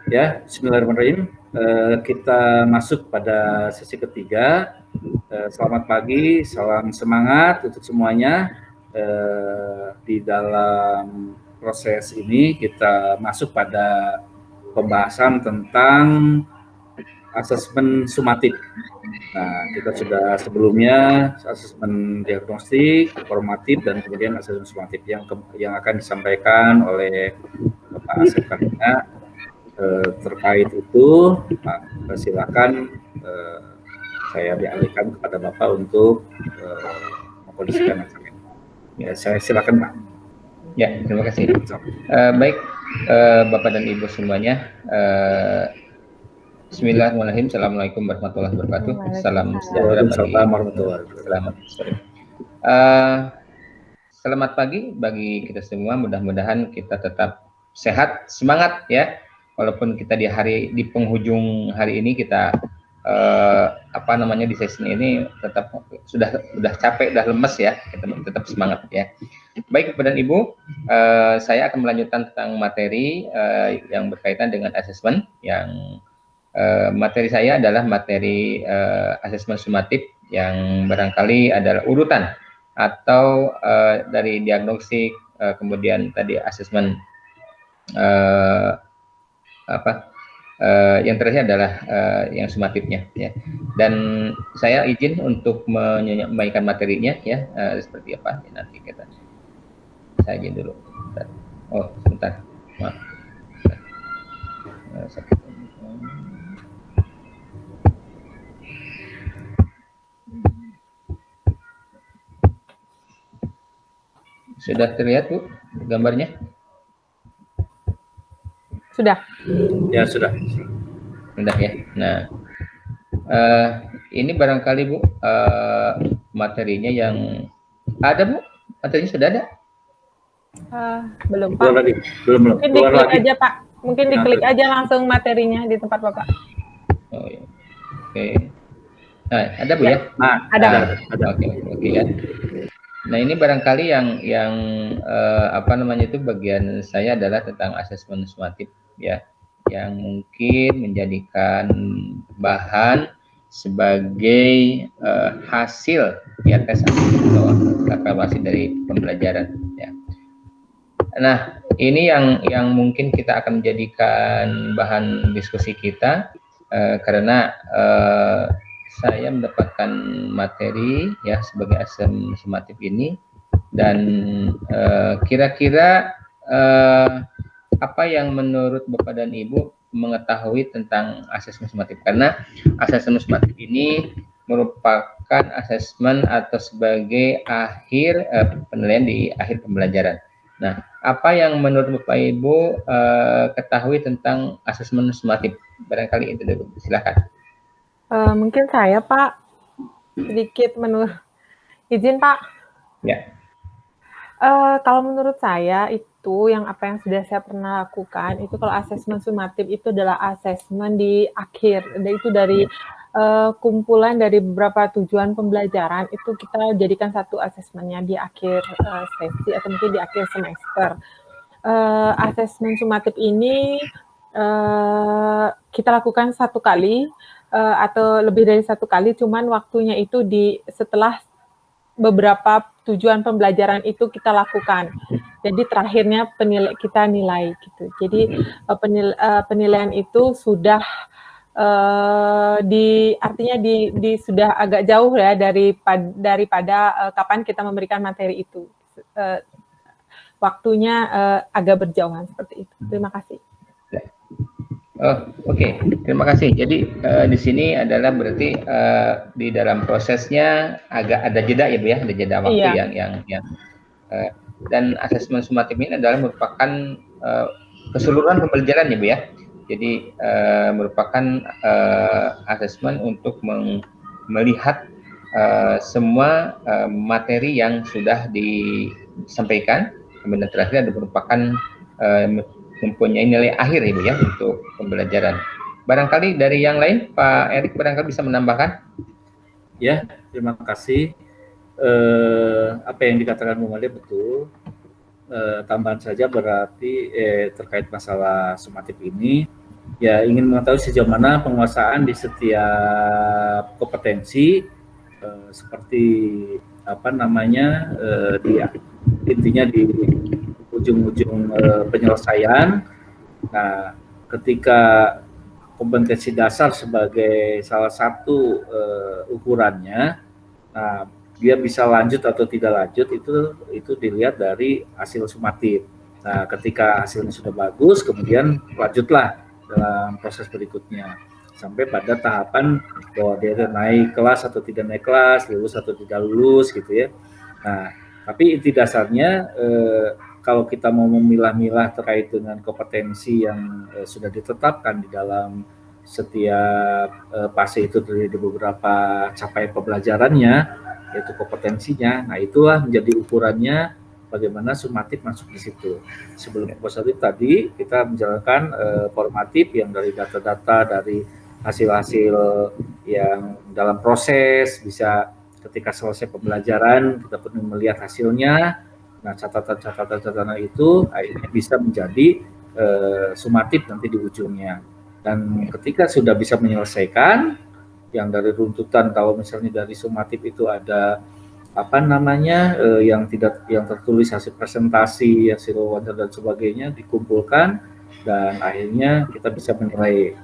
Ya, bismillahirrahmanirrahim. Kita masuk pada sesi ketiga. Selamat pagi, salam semangat untuk semuanya. Di dalam proses ini kita masuk pada pembahasan tentang asesmen sumatif. Nah, kita sudah sebelumnya asesmen diagnostik, formatif, dan kemudian asesmen sumatif yang akan disampaikan oleh Bapak Asep Karina. Terkait itu, Pak, silakan saya dialihkan kepada Bapak untuk mengkondisikan acara ini. Ya, saya silakan, Pak. Ya, terima kasih. Baik, Bapak dan Ibu semuanya. Bismillahirrahmanirrahim. Assalamualaikum warahmatullahi wabarakatuh. Salam sejahtera bagi selamat sore. Selamat pagi bagi kita semua. Mudah-mudahan kita tetap sehat, semangat ya. Walaupun kita di penghujung hari ini kita di sesi ini tetap sudah capek, sudah lemes ya. Kita tetap semangat ya. Baik Bapak dan Ibu, saya akan melanjutkan tentang materi yang berkaitan dengan asesmen. Yang materi saya adalah materi asesmen sumatif yang barangkali adalah urutan atau dari diagnostik, kemudian tadi asesmen yang terakhir adalah yang sumatifnya ya. Dan saya izin untuk menyampaikan materinya ya, seperti apa ya, nanti saya izin dulu. Oh sebentar, maaf. Sudah terlihat Bu gambarnya? Sudah. Ya, sudah. Sudah ya. Nah, ini barangkali Bu materinya yang ada Bu, materinya sudah ada? Belum Pak. Belum. Mungkin diklik aja Pak. Mungkin diklik aja langsung materinya di tempat Bapak. Oh ya. Oke. Nah, ada Bu ya? Nah, ada. Oke ya. Nah, ini barangkali yang itu bagian saya adalah tentang asesmen sumatif ya, yang mungkin menjadikan bahan sebagai hasil ya tes atau evaluasi dari pembelajaran ya. Nah, ini yang mungkin kita akan menjadikan bahan diskusi kita karena saya mendapatkan materi ya sebagai asesmen sumatif ini, dan kira-kira apa yang menurut Bapak dan Ibu mengetahui tentang asesmen sumatif, karena asesmen sumatif ini merupakan asesmen atau sebagai akhir penilaian di akhir pembelajaran. Nah, apa yang menurut Bapak Ibu ketahui tentang asesmen sumatif? Barangkali itu dulu, silakan. Mungkin saya Pak sedikit izin Pak. Ya. Kalau menurut saya itu yang sudah saya pernah lakukan itu, kalau asesmen sumatif itu adalah asesmen di akhir, itu dari kumpulan dari beberapa tujuan pembelajaran itu kita jadikan satu asesmennya di akhir sesi atau mungkin di akhir semester. Asesmen sumatif ini kita lakukan satu kali atau lebih dari satu kali, cuman waktunya itu setelah beberapa tujuan pembelajaran itu kita lakukan. Jadi terakhirnya kita nilai gitu. Jadi penilaian itu sudah artinya sudah agak jauh ya daripada kapan kita memberikan materi itu. Waktunya agak berjauhan seperti itu. Terima kasih. Oh, oke. Terima kasih. Jadi di sini adalah berarti di dalam prosesnya agak ada jeda ya Bu ya, ada jeda waktu yang dan asesmen sumatif ini adalah merupakan keseluruhan pembelajaran ya Bu ya. Jadi merupakan asesmen untuk melihat semua materi yang sudah disampaikan, kemudian terakhir ada merupakan mempunyai nilai akhir Ibu ya untuk pembelajaran. Barangkali dari yang lain Pak Erik barangkali bisa menambahkan. Ya, terima kasih. Apa yang dikatakan Bu Made betul. Tambahan saja berarti terkait masalah sumatif ini, ya ingin mengetahui sejauh mana penguasaan di setiap kompetensi, seperti apa namanya, intinya di ujung-ujung penyelesaian. Nah, ketika kompetensi dasar sebagai salah satu ukurannya, nah dia bisa lanjut atau tidak lanjut itu dilihat dari hasil sumatif. Nah, ketika hasilnya sudah bagus, kemudian lanjutlah dalam proses berikutnya sampai pada tahapan bahwa dia naik kelas atau tidak naik kelas, lulus atau tidak lulus gitu ya. Nah, tapi inti dasarnya kalau kita mau memilah-milah terkait dengan kompetensi yang sudah ditetapkan di dalam setiap fase itu dari beberapa capaian pembelajarannya, yaitu kompetensinya. Nah, itulah menjadi ukurannya bagaimana sumatif masuk di situ. Sebelum positif tadi kita menjalankan formatif yang dari data-data, dari hasil-hasil yang dalam proses, bisa ketika selesai pembelajaran kita perlu melihat hasilnya. Nah, catatan-catatan itu akhirnya bisa menjadi sumatif nanti di ujungnya. Dan ketika sudah bisa menyelesaikan yang dari runtutan, kalau misalnya dari sumatif itu ada apa namanya yang tertulis hasil presentasi, hasil wawancara dan sebagainya dikumpulkan dan akhirnya kita bisa menilai.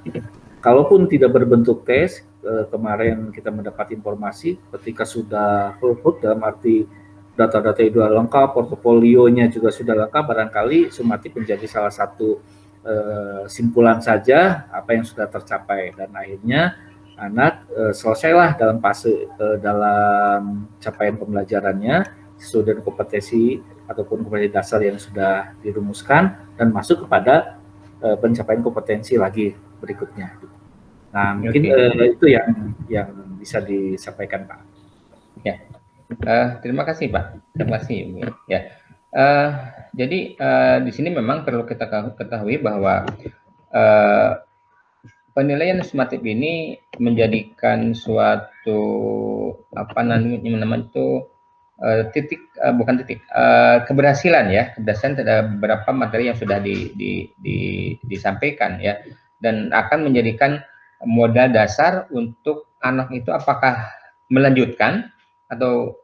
Kalaupun tidak berbentuk tes, kemarin kita mendapat informasi ketika sudah full dalam arti data-data itu sudah lengkap, portofolionya juga sudah lengkap, barangkali sumatif menjadi salah satu simpulan saja apa yang sudah tercapai dan akhirnya anak selesailah dalam fase dalam capaian pembelajarannya sesuai dengan kompetensi ataupun kompetensi dasar yang sudah dirumuskan dan masuk kepada pencapaian kompetensi lagi berikutnya. Nah, mungkin itu yang bisa disampaikan, Pak. Ya, terima kasih Pak. Terima kasih. Ya, jadi di sini memang perlu kita ketahui bahwa penilaian sumatif ini menjadikan suatu apa namanya itu keberhasilan ya, keberhasilan terhadap beberapa materi yang sudah disampaikan ya, dan akan menjadikan modal dasar untuk anak itu apakah melanjutkan atau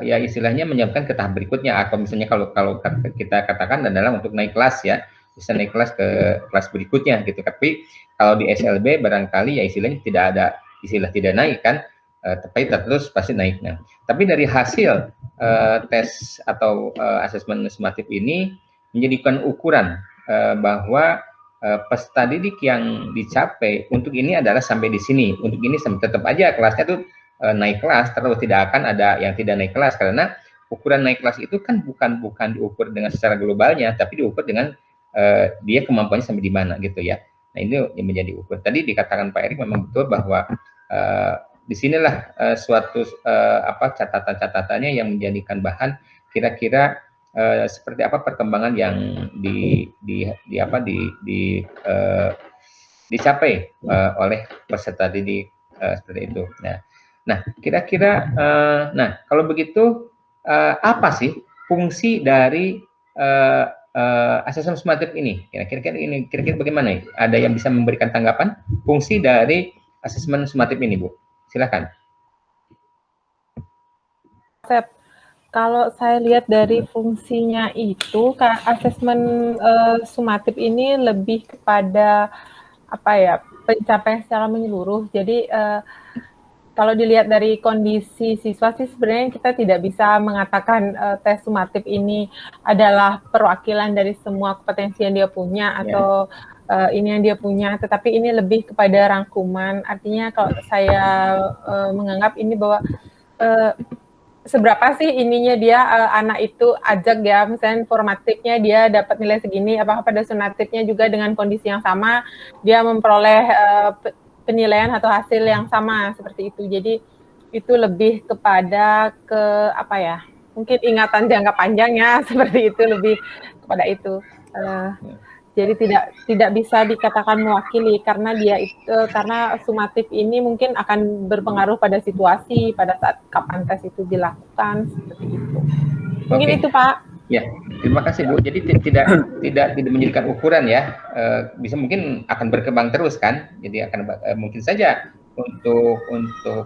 ya istilahnya menyiapkan ke tahap berikutnya, atau misalnya kalau kita katakan adalah untuk naik kelas ya, bisa naik kelas ke kelas berikutnya gitu. Tapi kalau di SLB barangkali ya istilahnya tidak ada istilah tidak naik kan, tapi terus pasti naik. Nah, tapi dari hasil tes atau asesmen sumatif ini menjadikan ukuran bahwa peserta didik yang dicapai untuk ini adalah sampai di sini, untuk ini tetap aja kelasnya tuh naik kelas, terus tidak akan ada yang tidak naik kelas, karena ukuran naik kelas itu kan bukan diukur dengan secara globalnya, tapi diukur dengan dia kemampuannya sampai di mana gitu ya. Nah, ini yang menjadi ukur. Tadi dikatakan Pak Erik memang betul bahwa disinilah suatu catatan-catatannya yang menjadikan bahan kira-kira seperti apa perkembangan yang dicapai oleh peserta didik seperti itu. Nah, kira-kira kalau begitu apa sih fungsi dari asesmen sumatif ini? Kira-kira bagaimana? Ada yang bisa memberikan tanggapan fungsi dari asesmen sumatif ini, Bu? Silakan. Kalau saya lihat dari fungsinya itu, asesmen sumatif ini lebih kepada apa ya, pencapaian secara menyeluruh. Jadi kalau dilihat dari kondisi siswa sih sebenarnya kita tidak bisa mengatakan tes sumatif ini adalah perwakilan dari semua kompetensi yang dia punya atau ini yang dia punya, tetapi ini lebih kepada rangkuman. Artinya kalau saya menganggap ini bahwa seberapa sih ininya dia anak itu ajak ya, misalnya formatifnya dia dapat nilai segini, apakah pada sumatifnya juga dengan kondisi yang sama dia memperoleh penilaian atau hasil yang sama seperti itu. Jadi itu lebih kepada apa ya, mungkin ingatan jangka panjangnya seperti itu, lebih kepada itu. Jadi tidak bisa dikatakan mewakili karena dia itu, karena sumatif ini mungkin akan berpengaruh pada situasi pada saat kapan tes itu dilakukan seperti itu. Mungkin itu Pak. Ya, terima kasih Bu. Jadi tidak menjadikan ukuran ya. Bisa mungkin akan berkembang terus kan. Jadi akan mungkin saja untuk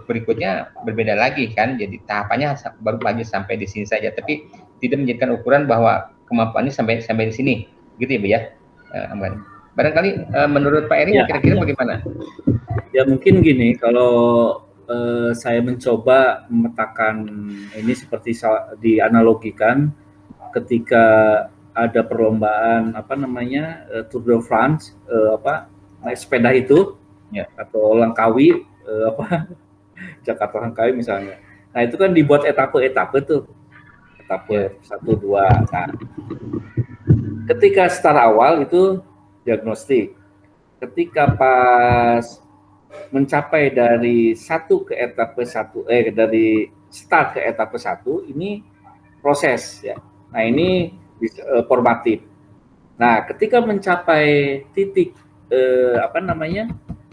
berikutnya berbeda lagi kan. Jadi tahapannya baru maju sampai di sini saja. Tapi tidak menjadikan ukuran bahwa kemampuannya sampai di sini. Gitu ya Bu ya. Barangkali menurut Pak Eri kira-kira bagaimana? Ya mungkin gini, kalau saya mencoba memetakan ini seperti dianalogikan ketika ada perlombaan Tour de France naik sepeda itu atau Langkawi Jakarta Langkawi misalnya. Nah itu kan dibuat etape tuh, etape 1, 2. Nah ketika start awal itu diagnostik, ketika pas mencapai dari dari start ke etape 1 ini proses ya. Nah ini formatif. Nah ketika mencapai titik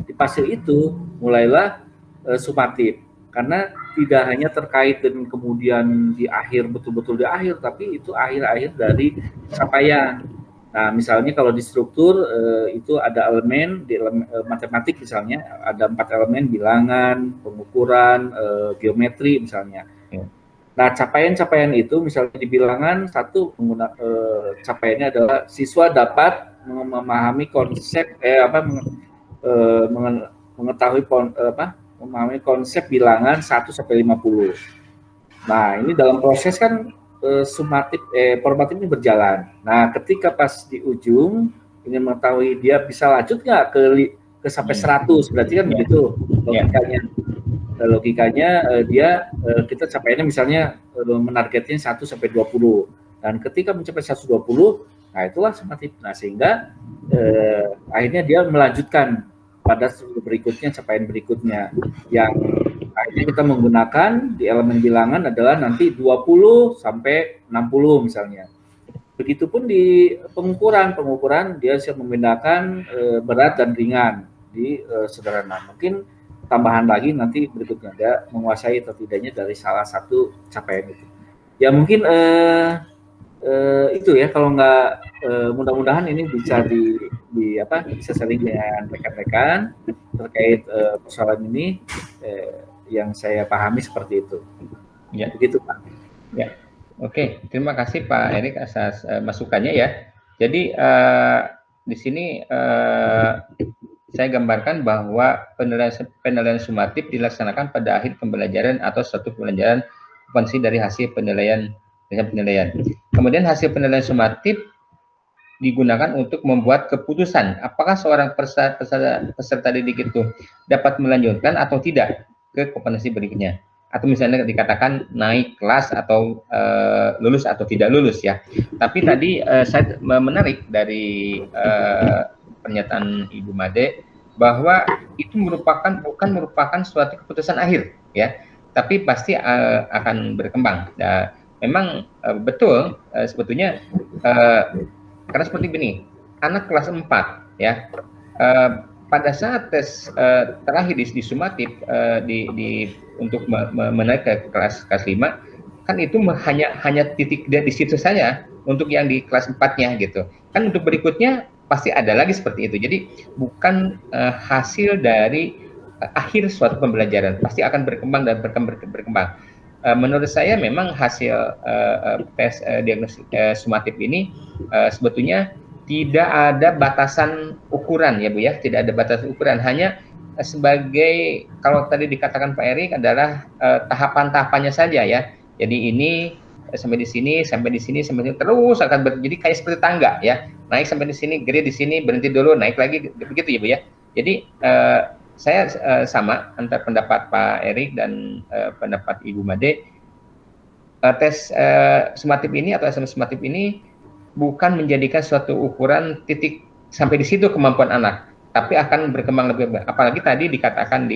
di fase itu mulailah sumatif, karena tidak hanya terkait dengan kemudian di akhir, betul-betul di akhir, tapi itu akhir-akhir dari capaian. Nah, misalnya kalau di struktur itu ada elemen di matematik misalnya ada 4 elemen: bilangan, pengukuran, geometri misalnya. Nah, capaian-capaian itu misalnya di bilangan capaiannya adalah siswa dapat memahami konsep memahami konsep bilangan 1 sampai 50. Nah, ini dalam proses kan formatif ini berjalan. Nah, ketika pas di ujung ingin mengetahui dia bisa lanjut nggak ke sampai 100, berarti kan begitu logikanya. Logikanya kita capaiannya misalnya menargetnya 1 sampai 20. Dan ketika mencapai 120, nah itulah formatif. Nah, sehingga akhirnya dia melanjutkan pada berikutnya, capaian berikutnya yang akhirnya kita menggunakan di elemen bilangan adalah nanti 20 sampai 60 misalnya. Begitupun di pengukuran dia siap membedakan berat dan ringan di sederhana. Mungkin tambahan lagi nanti berikutnya dia menguasai atau tidaknya dari salah satu capaian itu. Ya mungkin itu ya, kalau nggak mudah-mudahan ini bisa bisa sharing dengan rekan-rekan terkait persoalan ini yang saya pahami seperti itu. Ya, begitu Pak. Ya, oke. Terima kasih Pak Erik atas masukannya ya. Jadi di sini saya gambarkan bahwa penilaian sumatif dilaksanakan pada akhir pembelajaran atau suatu pembelajaran kompetensi dari hasil penilaian. Kemudian hasil penilaian sumatif digunakan untuk membuat keputusan apakah seorang peserta didik itu dapat melanjutkan atau tidak ke kompetensi berikutnya, atau misalnya dikatakan naik kelas atau lulus atau tidak lulus ya. Tapi tadi saya menarik dari pernyataan Ibu Made bahwa itu bukan merupakan suatu keputusan akhir ya, tapi pasti akan berkembang. Memang betul sebetulnya karena seperti ini, anak kelas 4 ya, pada saat tes terakhir di sumatif untuk menaik ke kelas 5 kan itu hanya titik di situ saja untuk yang di kelas 4-nya gitu. Kan untuk berikutnya pasti ada lagi seperti itu. Jadi bukan hasil dari akhir suatu pembelajaran, pasti akan berkembang dan berkembang. Menurut saya memang hasil tes diagnostik sumatif ini sebetulnya tidak ada batasan ukuran ya Bu ya, tidak ada batasan ukuran, hanya sebagai kalau tadi dikatakan Pak Erik adalah tahapan-tahapannya saja ya. Jadi ini sampai di sini, sampai di sini, sampai di sini, terus akan jadi kayak seperti tangga ya, naik sampai di sini, gede di sini, berhenti dulu, naik lagi, begitu ya Bu ya. Jadi saya sama antara pendapat Pak Erik dan pendapat Ibu Made. Tes sumatif ini atau SMS sumatif ini bukan menjadikan suatu ukuran titik sampai di situ kemampuan anak, tapi akan berkembang lebih banyak. Apalagi tadi dikatakan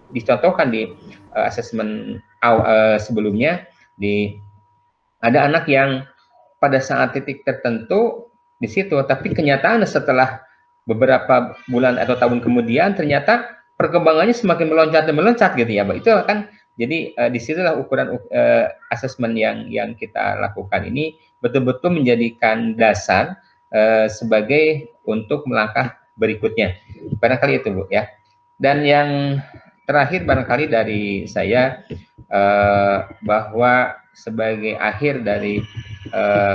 dicontohkan di asesmen sebelumnya, ada anak yang pada saat titik tertentu di situ, tapi kenyataan setelah beberapa bulan atau tahun kemudian ternyata perkembangannya semakin meloncat gitu ya, Pak. Itu kan jadi disitulah ukuran asesmen yang kita lakukan ini betul-betul menjadikan dasar sebagai untuk melangkah berikutnya. Barangkali itu Bu ya. Dan yang terakhir barangkali dari saya bahwa sebagai akhir dari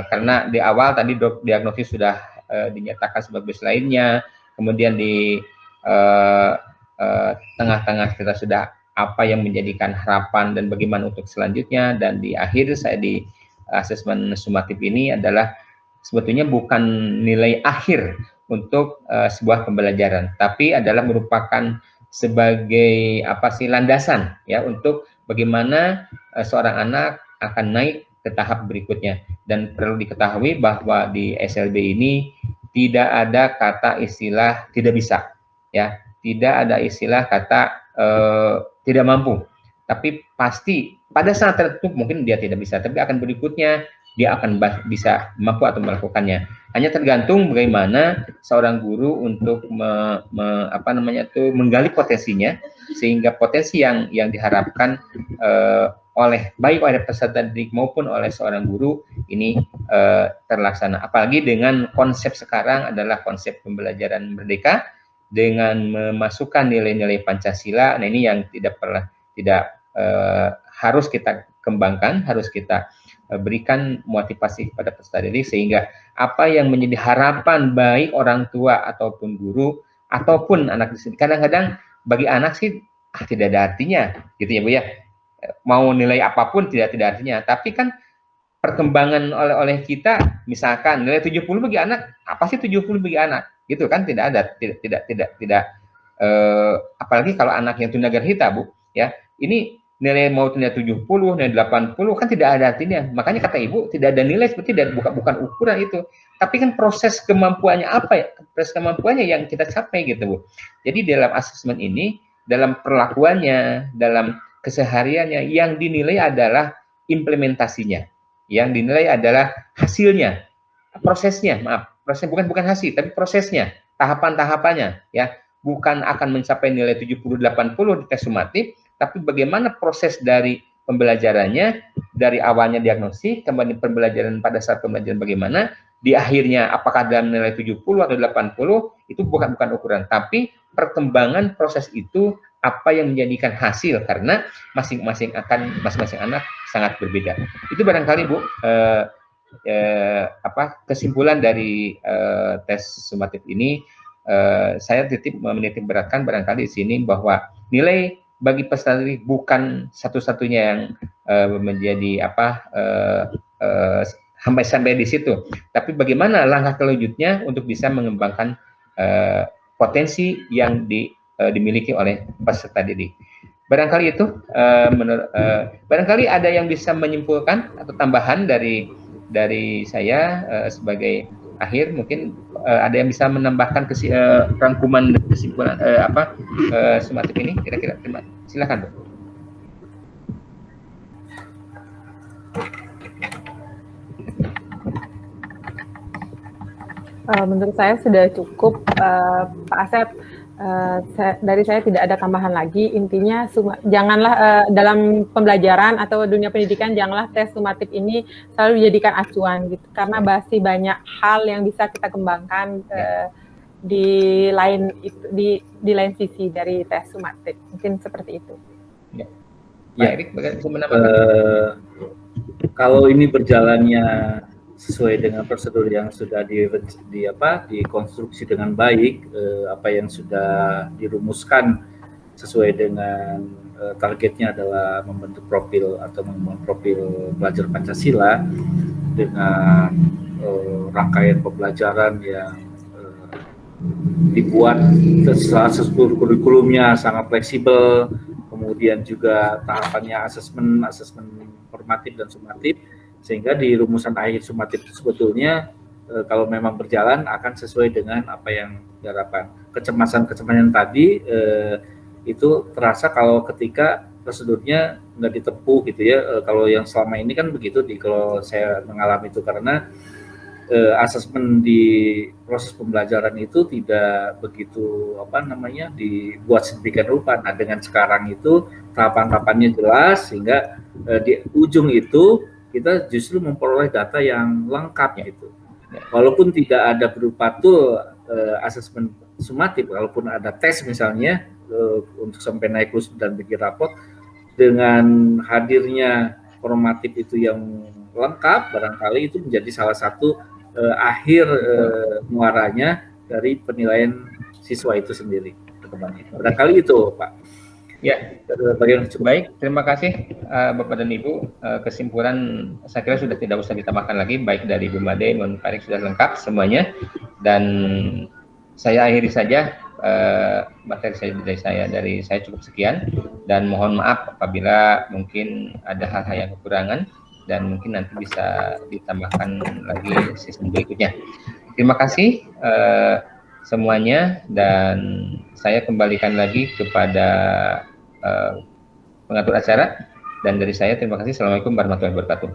karena di awal tadi diagnosis sudah dinyatakan sebagai lainnya, kemudian di tengah-tengah kita sudah apa yang menjadikan harapan dan bagaimana untuk selanjutnya, dan di akhir saya di asesmen sumatif ini adalah sebetulnya bukan nilai akhir untuk sebuah pembelajaran, tapi adalah merupakan sebagai apa sih landasan ya untuk bagaimana seorang anak akan naik ke tahap berikutnya. Dan perlu diketahui bahwa di SLB ini tidak ada kata istilah tidak bisa ya, tidak ada istilah kata tidak mampu, tapi pasti pada saat tertentu mungkin dia tidak bisa, tapi akan berikutnya dia akan bisa mampu atau melakukannya. Hanya tergantung bagaimana seorang guru untuk menggali potensinya, sehingga potensi yang diharapkan oleh baik oleh peserta didik maupun oleh seorang guru ini terlaksana. Apalagi dengan konsep sekarang adalah konsep pembelajaran merdeka dengan memasukkan nilai-nilai Pancasila. Nah, ini yang tidak harus kita kembangkan, harus kita berikan motivasi kepada peserta didik, sehingga apa yang menjadi harapan baik orang tua ataupun guru ataupun anak didik, kadang-kadang bagi anak sih tidak ada artinya gitu ya Bu ya, mau nilai apapun tidak artinya, tapi kan perkembangan oleh kita, misalkan nilai 70 bagi anak, apa sih 70 bagi anak gitu kan, tidak ada, tidak apalagi kalau anak yang tunagrahita Bu ya, ini nilai mau nilai 70, nilai 80 kan tidak ada artinya. Makanya kata Ibu tidak ada nilai seperti bukan ukuran itu. Tapi kan proses kemampuannya apa ya? Proses kemampuannya yang kita capai gitu Bu. Jadi dalam asesmen ini, dalam perlakuannya, dalam kesehariannya, yang dinilai adalah implementasinya. Yang dinilai adalah hasilnya, prosesnya, proses bukan hasil, tapi prosesnya, tahapan-tahapannya ya. Bukan akan mencapai nilai 70 80 di tes sumatif, tapi bagaimana proses dari pembelajarannya, dari awalnya diagnosis, kemudian pembelajaran pada saat pembelajaran bagaimana, di akhirnya apakah dalam nilai 70 atau 80, itu bukan ukuran, tapi perkembangan proses itu apa yang menjadikan hasil, karena masing-masing anak sangat berbeda. Itu barangkali Bu kesimpulan dari tes sumatif ini. Saya menitik beratkan barangkali di sini bahwa nilai bagi peserta didik bukan satu-satunya yang menjadi sampai di situ, tapi bagaimana langkah selanjutnya untuk bisa mengembangkan potensi yang dimiliki oleh peserta didik. Barangkali itu, barangkali ada yang bisa menyimpulkan atau tambahan dari saya sebagai akhir, mungkin ada yang bisa menambahkan rangkuman kesimpulan sumatif ini kira-kira. Silakan Bu. Menurut saya sudah cukup Pak Asep. Dari saya tidak ada tambahan lagi. Intinya janganlah dalam pembelajaran atau dunia pendidikan, janganlah tes sumatif ini selalu dijadikan acuan gitu, karena masih banyak hal yang bisa kita kembangkan di lain sisi dari tes sumatif. Mungkin seperti itu. Ya, Erik, kalau ini berjalannya sesuai dengan prosedur yang sudah dikonstruksi dengan baik, apa yang sudah dirumuskan sesuai dengan targetnya adalah membentuk profil atau membangun profil pelajar Pancasila dengan rangkaian pembelajaran yang dibuat seluruh kurikulumnya sangat fleksibel, kemudian juga tahapannya asesmen formatif dan sumatif, sehingga di rumusan akhir sumatif sebetulnya kalau memang berjalan akan sesuai dengan apa yang diharapkan. Kecemasan tadi itu terasa kalau ketika prosedurnya nggak ditempuh gitu ya. Kalau yang selama ini kan begitu, kalau saya mengalami itu karena asesmen di proses pembelajaran itu tidak begitu dibuat sedemikian rupa. Nah, dengan sekarang itu tahapan-tahapannya jelas, sehingga di ujung itu kita justru memperoleh data yang lengkap gitu. Ya. Walaupun tidak ada berupa tool asesmen sumatif, walaupun ada tes misalnya untuk sampai naik lulus dan bikin raport, dengan hadirnya formatif itu yang lengkap, barangkali itu menjadi salah satu akhir muaranya dari penilaian siswa itu sendiri. Barangkali itu, Pak. Ya, baik. Terima kasih Bapak dan Ibu. Kesimpulan saya kira sudah tidak usah ditambahkan lagi, baik dari Bu Made maupun Farid sudah lengkap semuanya. Dan saya akhiri saja materi dari saya cukup sekian. Dan mohon maaf apabila mungkin ada hal-hal yang kekurangan dan mungkin nanti bisa ditambahkan lagi season berikutnya. Terima kasih semuanya, dan saya kembalikan lagi kepada pengatur acara, dan dari saya terima kasih. Assalamualaikum warahmatullahi wabarakatuh.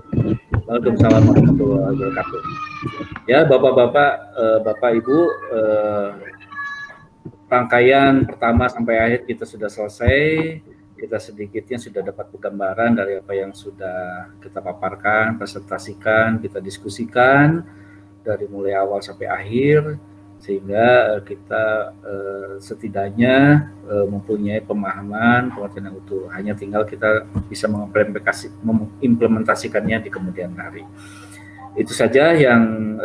Waalaikumsalam warahmatullahi wabarakatuh. Ya, Bapak-bapak, Bapak Ibu, rangkaian pertama sampai akhir kita sudah selesai. Kita sedikitnya sudah dapat gambaran dari apa yang sudah kita paparkan, presentasikan, kita diskusikan dari mulai awal sampai akhir, sehingga kita setidaknya mempunyai pemahaman pengertian yang utuh. Hanya tinggal kita bisa mengimplementasikannya di kemudian hari. Itu saja yang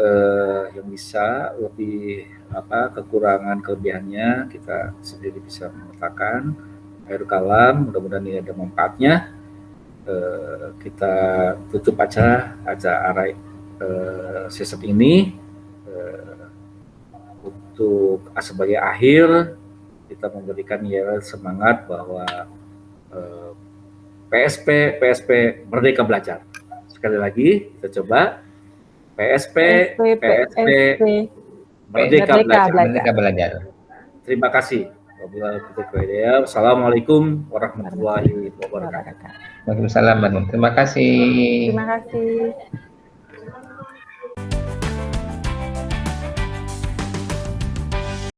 bisa. Lebih kekurangan kelebihannya kita sendiri bisa memetakan. Akhir kalam, mudah-mudahan ini ada manfaatnya. Kita tutup acara session ini. Untuk sebagai akhir, kita memberikan semangat bahwa PSP Merdeka Belajar. Sekali lagi kita coba PSP Merdeka Belajar. Terima kasih. Wassalamualaikum warahmatullahi wabarakatuh. Waalaikumsalam. Terima kasih. Terima kasih.